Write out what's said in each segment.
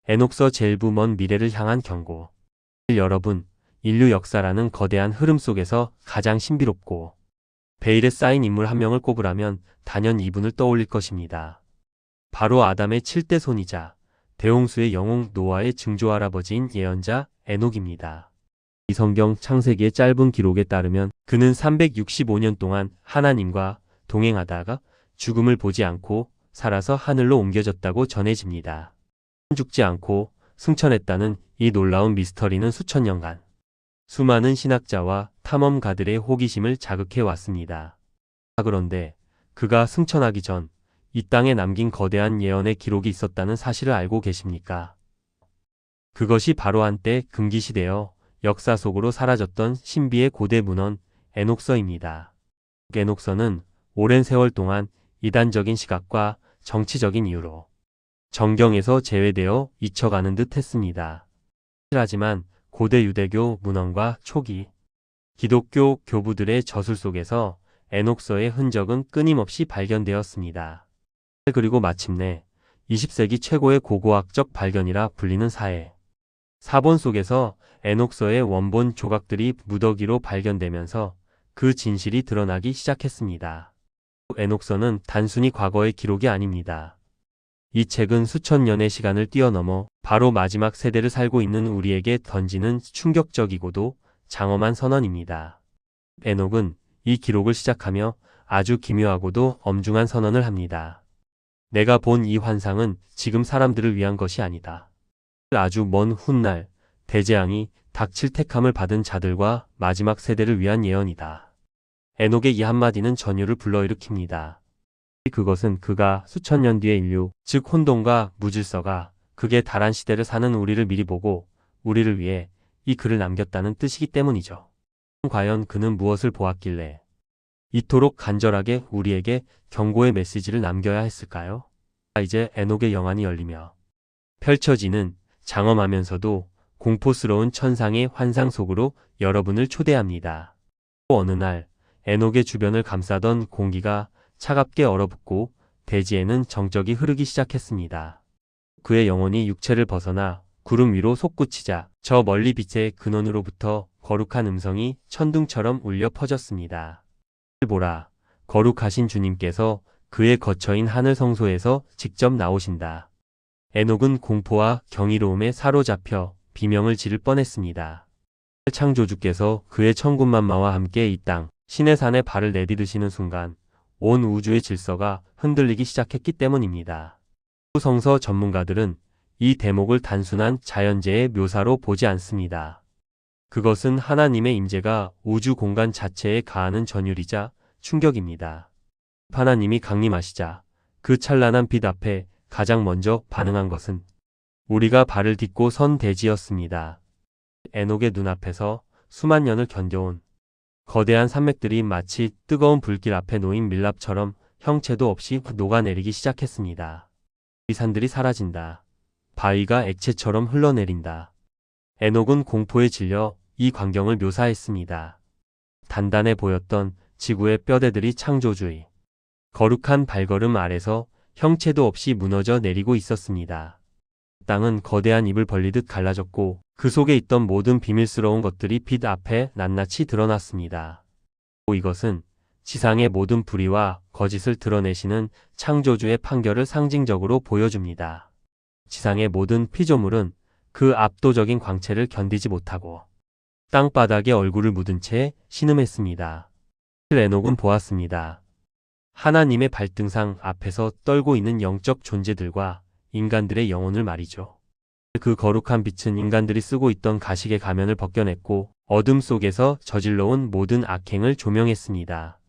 에녹서 젤부 먼 미래를 향한 경고. 여러분, 인류 역사라는 거대한 흐름 속에서 가장 신비롭고 베일에 쌓인 인물 한 명을 꼽으라면 단연 이분을 떠올릴 것입니다. 바로 아담의 7대 손이자 대홍수의 영웅 노아의 증조할아버지인 예언자 에녹입니다. 이 성경 창세기의 짧은 기록에 따르면 그는 365년 동안 하나님과 동행하다가 죽음을 보지 않고 살아서 하늘로 옮겨졌다고 전해집니다. 죽지 않고 승천했다는 이 놀라운 미스터리는 수천 년간 수많은 신학자와 탐험가들의 호기심을 자극해 왔습니다. 그런데 그가 승천하기 전 이 땅에 남긴 거대한 예언의 기록이 있었다는 사실을 알고 계십니까? 그것이 바로 한때 금기시되어 역사 속으로 사라졌던 신비의 고대 문헌 에녹서입니다. 에녹서는 오랜 세월 동안 이단적인 시각과 정치적인 이유로 정경에서 제외되어 잊혀가는 듯 했습니다. 하지만 고대 유대교 문헌과 초기 기독교 교부들의 저술 속에서 에녹서의 흔적은 끊임없이 발견되었습니다. 그리고 마침내 20세기 최고의 고고학적 발견이라 불리는 사본 속에서 에녹서의 원본 조각들이 무더기로 발견되면서 그 진실이 드러나기 시작했습니다. 에녹서는 단순히 과거의 기록이 아닙니다. 이 책은 수천 년의 시간을 뛰어넘어 바로 마지막 세대를 살고 있는 우리에게 던지는 충격적이고도 장엄한 선언입니다. 에녹은 이 기록을 시작하며 아주 기묘하고도 엄중한 선언을 합니다. 내가 본 이 환상은 지금 사람들을 위한 것이 아니다. 아주 먼 훗날 대재앙이 닥칠 택함을 받은 자들과 마지막 세대를 위한 예언이다. 에녹의 이 한마디는 전율을 불러일으킵니다. 그것은 그가 수천 년 뒤의 인류, 즉 혼돈과 무질서가 극에 달한 시대를 사는 우리를 미리 보고 우리를 위해 이 글을 남겼다는 뜻이기 때문이죠. 과연 그는 무엇을 보았길래 이토록 간절하게 우리에게 경고의 메시지를 남겨야 했을까요? 이제 에녹의 영안이 열리며 펼쳐지는 장엄하면서도 공포스러운 천상의 환상 속으로 여러분을 초대합니다. 어느 날 에녹의 주변을 감싸던 공기가 차갑게 얼어붙고 대지에는 정적이 흐르기 시작했습니다. 그의 영혼이 육체를 벗어나 구름 위로 솟구치자 저 멀리 빛의 근원으로부터 거룩한 음성이 천둥처럼 울려 퍼졌습니다. 보라, 거룩하신 주님께서 그의 거처인 하늘 성소에서 직접 나오신다. 에녹은 공포와 경이로움에 사로잡혀 비명을 지를 뻔했습니다. 창조주께서 그의 천군만마와 함께 이 땅, 신의 산에 발을 내디디시는 순간 온 우주의 질서가 흔들리기 시작했기 때문입니다. 성서 전문가들은 이 대목을 단순한 자연재해의 묘사로 보지 않습니다. 그것은 하나님의 임재가 우주 공간 자체에 가하는 전율이자 충격입니다. 하나님이 강림하시자 그 찬란한 빛 앞에 가장 먼저 반응한 것은 우리가 발을 딛고 선 대지였습니다. 에녹의 눈앞에서 수만 년을 견뎌온 거대한 산맥들이 마치 뜨거운 불길 앞에 놓인 밀랍처럼 형체도 없이 녹아내리기 시작했습니다. 이 산들이 사라진다. 바위가 액체처럼 흘러내린다. 에녹은 공포에 질려 이 광경을 묘사했습니다. 단단해 보였던 지구의 뼈대들이 창조주의 거룩한 발걸음 아래서 형체도 없이 무너져 내리고 있었습니다. 땅은 거대한 입을 벌리듯 갈라졌고 그 속에 있던 모든 비밀스러운 것들이 빛 앞에 낱낱이 드러났습니다. 이것은 지상의 모든 불의와 거짓을 드러내시는 창조주의 판결을 상징적으로 보여줍니다. 지상의 모든 피조물은 그 압도적인 광채를 견디지 못하고 땅바닥에 얼굴을 묻은 채 신음했습니다. 에녹은 보았습니다. 하나님의 발등상 앞에서 떨고 있는 영적 존재들과 인간들의 영혼을 말이죠. 그 거룩한 빛은 인간들이 쓰고 있던 가식의 가면을 벗겨냈고 어둠 속에서 저질러온 모든 악행을 조명했습니다.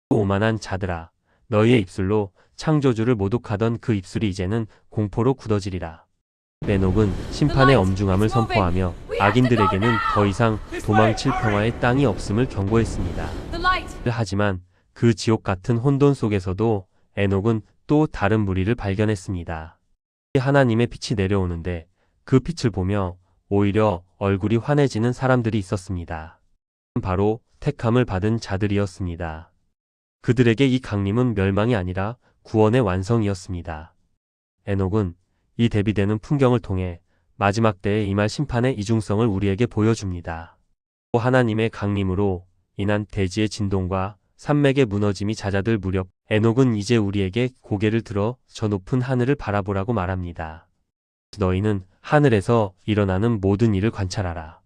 오만한 자들아, 너희의 입술로 창조주를 모독하던 그 입술이 이제는 공포로 굳어지리라. 에녹은 심판의 엄중함을 선포하며 악인들에게는 더 이상 도망칠 평화의 땅이 없음을 경고했습니다. 하지만 그 지옥 같은 혼돈 속에서도 에녹은 또 다른 무리를 발견했습니다. 하나님의 빛이 내려오는데 그 빛을 보며 오히려 얼굴이 환해지는 사람들이 있었습니다. 바로 택함을 받은 자들이었습니다. 그들에게 이 강림은 멸망이 아니라 구원의 완성이었습니다. 에녹은 이 대비되는 풍경을 통해 마지막 때에 임할 심판의 이중성을 우리에게 보여줍니다. 또 하나님의 강림으로 인한 대지의 진동과 산맥의 무너짐이 잦아들 무렵 에녹은 이제 우리에게 고개를 들어 저 높은 하늘을 바라보라고 말합니다. 너희는 하늘에서 일어나는 모든 일을 관찰하라.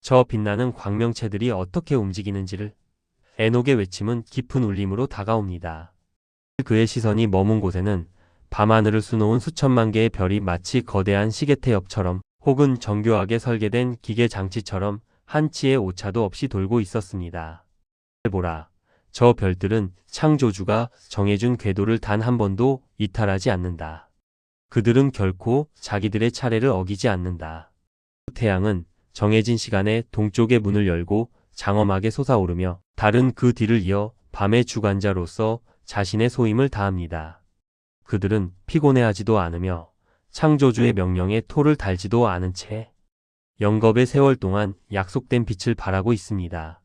저 빛나는 광명체들이 어떻게 움직이는지를. 에녹의 외침은 깊은 울림으로 다가옵니다. 그의 시선이 머문 곳에는 밤하늘을 수놓은 수천만 개의 별이 마치 거대한 시계태엽처럼 혹은 정교하게 설계된 기계 장치처럼 한치의 오차도 없이 돌고 있었습니다. 보라, 저 별들은 창조주가 정해준 궤도를 단 한 번도 이탈하지 않는다. 그들은 결코 자기들의 차례를 어기지 않는다. 태양은 정해진 시간에 동쪽의 문을 열고 장엄하게 솟아오르며 달은 그 뒤를 이어 밤의 주관자로서 자신의 소임을 다합니다. 그들은 피곤해하지도 않으며 창조주의 명령에 토를 달지도 않은 채 영겁의 세월 동안 약속된 빛을 바라고 있습니다.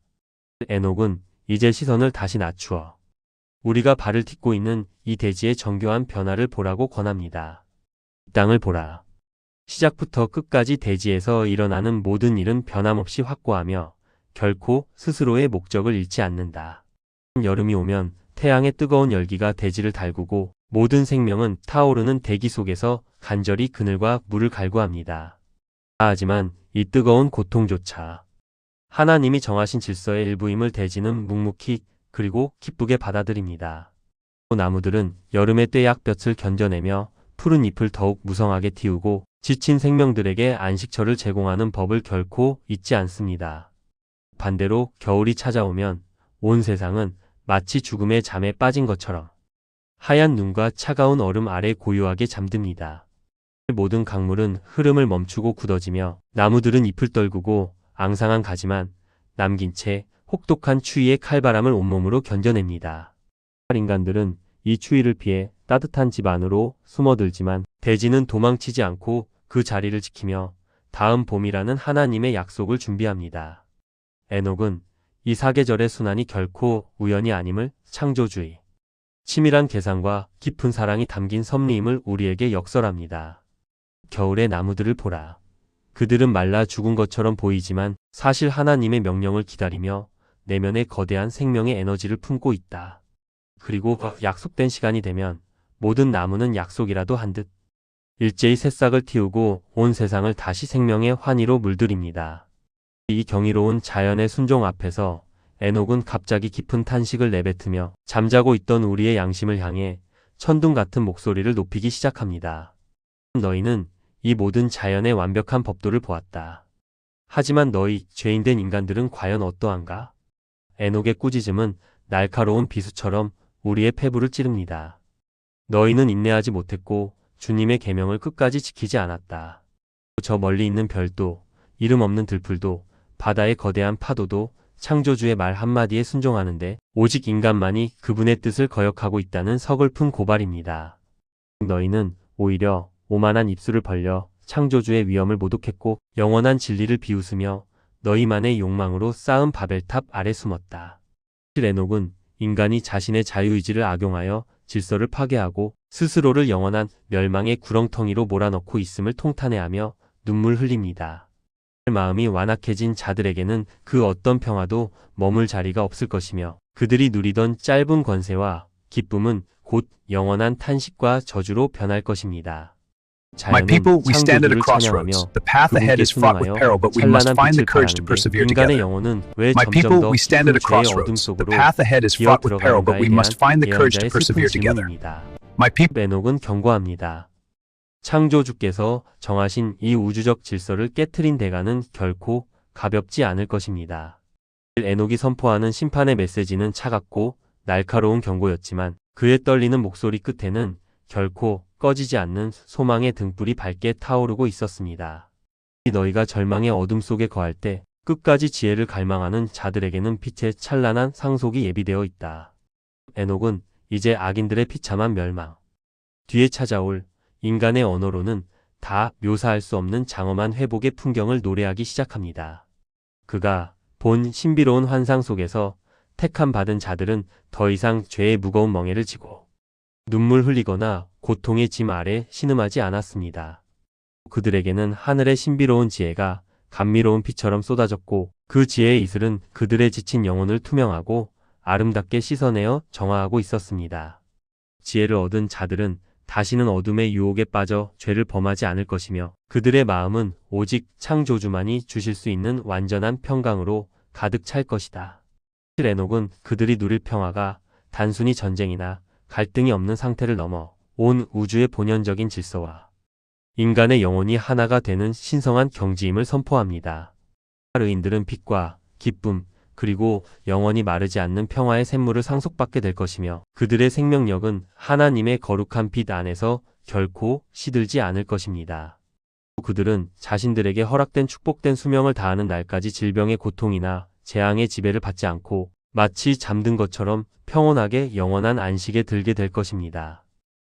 에녹은 이제 시선을 다시 낮추어 우리가 발을 딛고 있는 이 대지의 정교한 변화를 보라고 권합니다. 이 땅을 보라. 시작부터 끝까지 대지에서 일어나는 모든 일은 변함없이 확고하며 결코 스스로의 목적을 잃지 않는다. 여름이 오면 태양의 뜨거운 열기가 대지를 달구고 모든 생명은 타오르는 대기 속에서 간절히 그늘과 물을 갈구합니다. 하지만 이 뜨거운 고통조차 하나님이 정하신 질서의 일부임을 대지는 묵묵히 그리고 기쁘게 받아들입니다. 나무들은 여름의 떼약볕을 견뎌내며 푸른 잎을 더욱 무성하게 틔우고 지친 생명들에게 안식처를 제공하는 법을 결코 잊지 않습니다. 반대로 겨울이 찾아오면 온 세상은 마치 죽음의 잠에 빠진 것처럼 하얀 눈과 차가운 얼음 아래 고요하게 잠듭니다. 모든 강물은 흐름을 멈추고 굳어지며 나무들은 잎을 떨구고 앙상한 가지만 남긴 채 혹독한 추위의 칼바람을 온몸으로 견뎌냅니다. 인간들은 이 추위를 피해 따뜻한 집 안으로 숨어들지만 대지는 도망치지 않고 그 자리를 지키며 다음 봄이라는 하나님의 약속을 준비합니다. 에녹은 이 사계절의 순환이 결코 우연이 아님을 창조주의, 치밀한 계산과 깊은 사랑이 담긴 섭리임을 우리에게 역설합니다. 겨울의 나무들을 보라. 그들은 말라 죽은 것처럼 보이지만 사실 하나님의 명령을 기다리며 내면에 거대한 생명의 에너지를 품고 있다. 그리고 약속된 시간이 되면 모든 나무는 약속이라도 한 듯 일제히 새싹을 틔우고 온 세상을 다시 생명의 환희로 물들입니다. 이 경이로운 자연의 순종 앞에서 에녹은 갑자기 깊은 탄식을 내뱉으며 잠자고 있던 우리의 양심을 향해 천둥 같은 목소리를 높이기 시작합니다. 너희는 이 모든 자연의 완벽한 법도를 보았다. 하지만 너희 죄인된 인간들은 과연 어떠한가? 에녹의 꾸짖음은 날카로운 비수처럼 우리의 폐부를 찌릅니다. 너희는 인내하지 못했고 주님의 계명을 끝까지 지키지 않았다. 저 멀리 있는 별도, 이름 없는 들풀도, 바다의 거대한 파도도 창조주의 말 한마디에 순종하는데 오직 인간만이 그분의 뜻을 거역하고 있다는 서글픈 고발입니다. 너희는 오히려 오만한 입술을 벌려 창조주의 위엄을 모독했고 영원한 진리를 비웃으며 너희만의 욕망으로 쌓은 바벨탑 아래 숨었다. 에녹은 인간이 자신의 자유의지를 악용하여 질서를 파괴하고 스스로를 영원한 멸망의 구렁텅이로 몰아넣고 있음을 통탄해하며 눈물 흘립니다. 마음이 완악해진 자들에게는 그 어떤 평화도 머물 자리가 없을 것이며 그들이 누리던 짧은 권세와 기쁨은 곧 영원한 탄식과 저주로 변할 것입니다. My people, we stand at a crossroads. The path ahead is fraught with peril, but we must find the courage to persevere together. My people, we stand at a crossroads. The path ahead is fraught with peril, but we must find the courage to persevere together. My people. 에녹은 경고합니다. 창조주께서 정하신 이 우주적 질서를 깨트린 대가는 결코 가볍지 않을 것입니다. 에녹이 선포하는 심판의 메시지는 차갑고 날카로운 경고였지만 그의 떨리는 목소리 끝에는 결코 꺼지지 않는 소망의 등불이 밝게 타오르고 있었습니다. 너희가 절망의 어둠 속에 거할 때 끝까지 지혜를 갈망하는 자들에게는 빛의 찬란한 상속이 예비되어 있다. 에녹은 이제 악인들의 비참한 멸망, 뒤에 찾아올 인간의 언어로는 다 묘사할 수 없는 장엄한 회복의 풍경을 노래하기 시작합니다. 그가 본 신비로운 환상 속에서 택함 받은 자들은 더 이상 죄의 무거운 멍에를 지고 눈물 흘리거나 고통의 짐 아래 신음하지 않았습니다. 그들에게는 하늘의 신비로운 지혜가 감미로운 피처럼 쏟아졌고 그 지혜의 이슬은 그들의 지친 영혼을 투명하고 아름답게 씻어내어 정화하고 있었습니다. 지혜를 얻은 자들은 다시는 어둠의 유혹에 빠져 죄를 범하지 않을 것이며 그들의 마음은 오직 창조주만이 주실 수 있는 완전한 평강으로 가득 찰 것이다. 에녹은 그들이 누릴 평화가 단순히 전쟁이나 갈등이 없는 상태를 넘어 온 우주의 본연적인 질서와 인간의 영혼이 하나가 되는 신성한 경지임을 선포합니다. 의인들은 빛과 기쁨 그리고 영원히 마르지 않는 평화의 샘물을 상속받게 될 것이며 그들의 생명력은 하나님의 거룩한 빛 안에서 결코 시들지 않을 것입니다. 그들은 자신들에게 허락된 축복된 수명을 다하는 날까지 질병의 고통이나 재앙의 지배를 받지 않고 마치 잠든 것처럼 평온하게 영원한 안식에 들게 될 것입니다.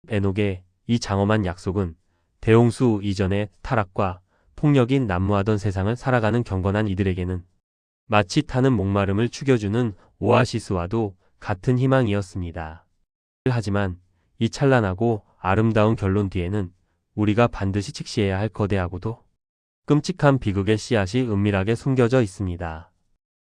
에녹의 이 장엄한 약속은 대홍수 이전의 타락과 폭력이 난무하던 세상을 살아가는 경건한 이들에게는 마치 타는 목마름을 죽여주는 오아시스와도 같은 희망이었습니다. 하지만 이 찬란하고 아름다운 결론 뒤에는 우리가 반드시 직시해야 할 거대하고도 끔찍한 비극의 씨앗이 은밀하게 숨겨져 있습니다.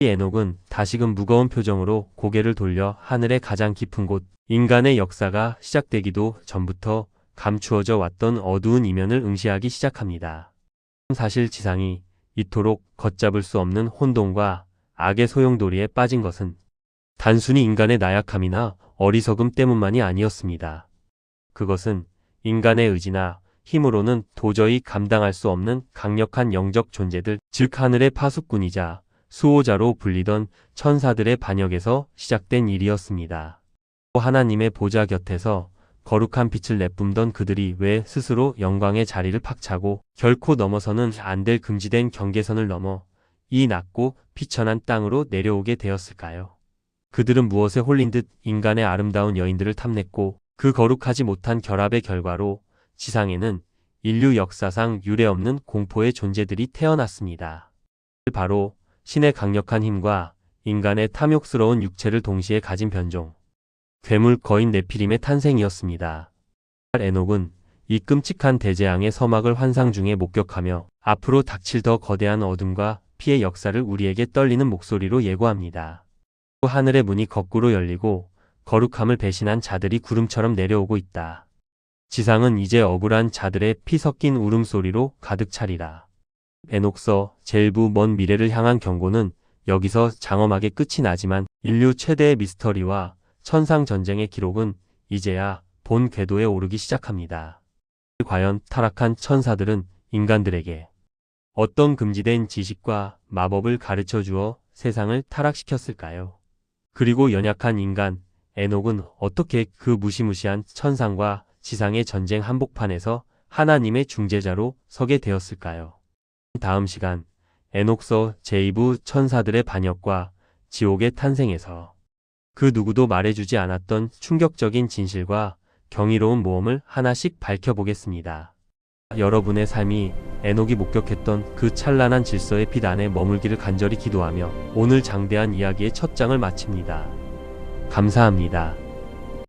이 에녹은 다시금 무거운 표정으로 고개를 돌려 하늘의 가장 깊은 곳, 인간의 역사가 시작되기도 전부터 감추어져 왔던 어두운 이면을 응시하기 시작합니다. 사실 지상이 이토록 걷잡을 수 없는 혼돈과 악의 소용돌이에 빠진 것은 단순히 인간의 나약함이나 어리석음 때문만이 아니었습니다. 그것은 인간의 의지나 힘으로는 도저히 감당할 수 없는 강력한 영적 존재들, 즉 하늘의 파수꾼이자 수호자로 불리던 천사들의 반역에서 시작된 일이었습니다. 하나님의 보좌 곁에서 거룩한 빛을 내뿜던 그들이 왜 스스로 영광의 자리를 팍차고 결코 넘어서는 안 될 금지된 경계선을 넘어 이 낮고 비천한 땅으로 내려오게 되었을까요? 그들은 무엇에 홀린 듯 인간의 아름다운 여인들을 탐냈고 그 거룩하지 못한 결합의 결과로 지상에는 인류 역사상 유례없는 공포의 존재들이 태어났습니다. 바로 신의 강력한 힘과 인간의 탐욕스러운 육체를 동시에 가진 변종. 괴물 거인 네피림의 탄생이었습니다. 에녹은 이 끔찍한 대재앙의 서막을 환상 중에 목격하며 앞으로 닥칠 더 거대한 어둠과 피의 역사를 우리에게 떨리는 목소리로 예고합니다. 하늘의 문이 거꾸로 열리고 거룩함을 배신한 자들이 구름처럼 내려오고 있다. 지상은 이제 억울한 자들의 피 섞인 울음소리로 가득 차리라. 에녹서 제1부 먼 미래를 향한 경고는 여기서 장엄하게 끝이 나지만 인류 최대의 미스터리와 천상전쟁의 기록은 이제야 본 궤도에 오르기 시작합니다. 과연 타락한 천사들은 인간들에게 어떤 금지된 지식과 마법을 가르쳐 주어 세상을 타락시켰을까요? 그리고 연약한 인간 에녹은 어떻게 그 무시무시한 천상과 지상의 전쟁 한복판에서 하나님의 중재자로 서게 되었을까요? 다음 시간 에녹서 제2부 천사들의 반역과 지옥의 탄생에서 그 누구도 말해주지 않았던 충격적인 진실과 경이로운 모험을 하나씩 밝혀보겠습니다. 여러분의 삶이 에녹이 목격했던 그 찬란한 질서의 빛 안에 머물기를 간절히 기도하며 오늘 장대한 이야기의 첫 장을 마칩니다. 감사합니다.